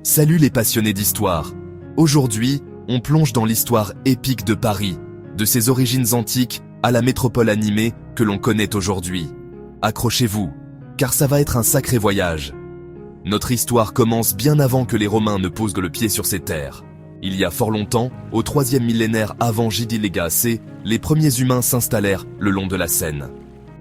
Salut les passionnés d'histoire. Aujourd'hui, on plonge dans l'histoire épique de Paris, de ses origines antiques à la métropole animée que l'on connaît aujourd'hui. Accrochez-vous, car ça va être un sacré voyage. Notre histoire commence bien avant que les Romains ne posent le pied sur ces terres. Il y a fort longtemps, au 3e millénaire avant J.D. Légacé, les premiers humains s'installèrent le long de la Seine.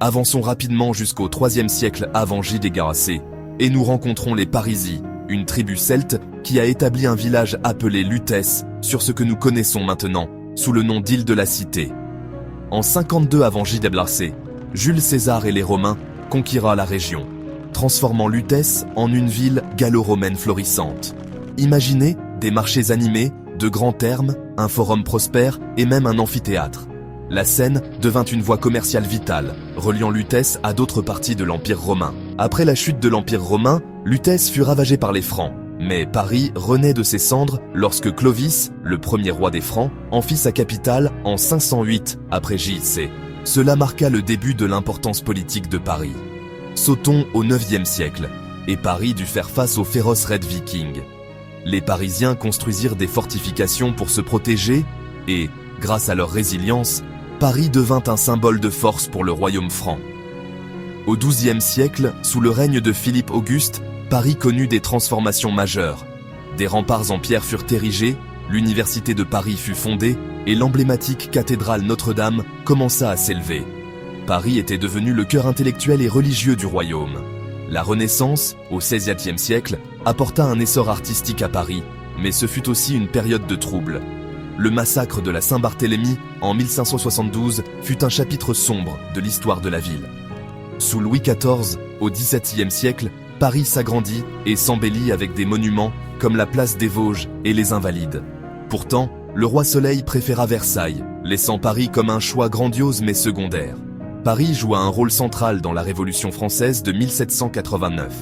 Avançons rapidement jusqu'au 3e siècle avant J.D. Légacé, et nous rencontrons les Parisi, une tribu celte qui a établi un village appelé Lutèce sur ce que nous connaissons maintenant sous le nom d'île de la Cité. En 52 avant J.D. Légacé, Jules César et les Romains conquirent la région, transformant Lutèce en une ville gallo-romaine florissante. Imaginez des marchés animés, de grands thermes, un forum prospère et même un amphithéâtre. La Seine devint une voie commerciale vitale, reliant Lutèce à d'autres parties de l'Empire romain. Après la chute de l'Empire romain, Lutèce fut ravagée par les Francs. Mais Paris renaît de ses cendres lorsque Clovis, le premier roi des Francs, en fit sa capitale en 508 après J.C. Cela marqua le début de l'importance politique de Paris. Sautons au 9e siècle, et Paris dut faire face aux féroces raids vikings. Les Parisiens construisirent des fortifications pour se protéger et, grâce à leur résilience, Paris devint un symbole de force pour le royaume franc. Au XIIe siècle, sous le règne de Philippe Auguste, Paris connut des transformations majeures. Des remparts en pierre furent érigés, l'université de Paris fut fondée et l'emblématique cathédrale Notre-Dame commença à s'élever. Paris était devenu le cœur intellectuel et religieux du royaume. La Renaissance, au XVIe siècle, apporta un essor artistique à Paris, mais ce fut aussi une période de troubles. Le massacre de la Saint-Barthélemy en 1572 fut un chapitre sombre de l'histoire de la ville. Sous Louis XIV, au XVIIe siècle, Paris s'agrandit et s'embellit avec des monuments comme la place des Vosges et les Invalides. Pourtant, le roi Soleil préféra Versailles, laissant Paris comme un choix grandiose mais secondaire. Paris joua un rôle central dans la Révolution française de 1789.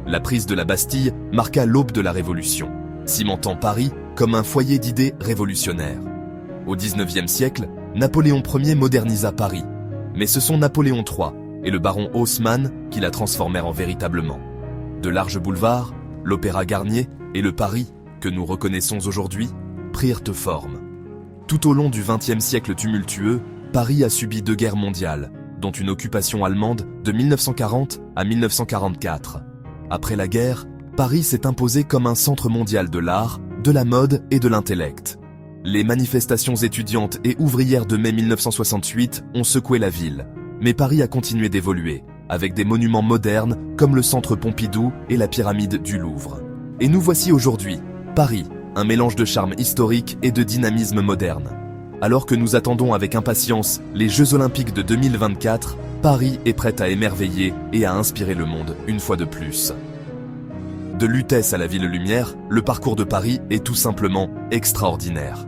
La prise de la Bastille marqua l'aube de la Révolution, cimentant Paris comme un foyer d'idées révolutionnaires. Au XIXe siècle, Napoléon Ier modernisa Paris, mais ce sont Napoléon III et le baron Haussmann qui la transformèrent en véritablement. De larges boulevards, l'Opéra Garnier et le Paris, que nous reconnaissons aujourd'hui, prirent forme. Tout au long du XXe siècle tumultueux, Paris a subi 2 guerres mondiales, dont une occupation allemande de 1940 à 1944. Après la guerre, Paris s'est imposé comme un centre mondial de l'art, de la mode et de l'intellect. Les manifestations étudiantes et ouvrières de mai 1968 ont secoué la ville, mais Paris a continué d'évoluer, avec des monuments modernes comme le centre Pompidou et la pyramide du Louvre. Et nous voici aujourd'hui, Paris, un mélange de charme historique et de dynamisme moderne. Alors que nous attendons avec impatience les Jeux Olympiques de 2024, Paris est prêt à émerveiller et à inspirer le monde une fois de plus. De Lutèce à la Ville Lumière, le parcours de Paris est tout simplement extraordinaire.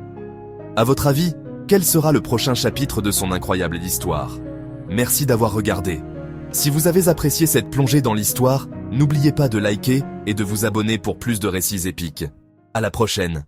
À votre avis, quel sera le prochain chapitre de son incroyable histoire? Merci d'avoir regardé. Si vous avez apprécié cette plongée dans l'histoire, n'oubliez pas de liker et de vous abonner pour plus de récits épiques. À la prochaine.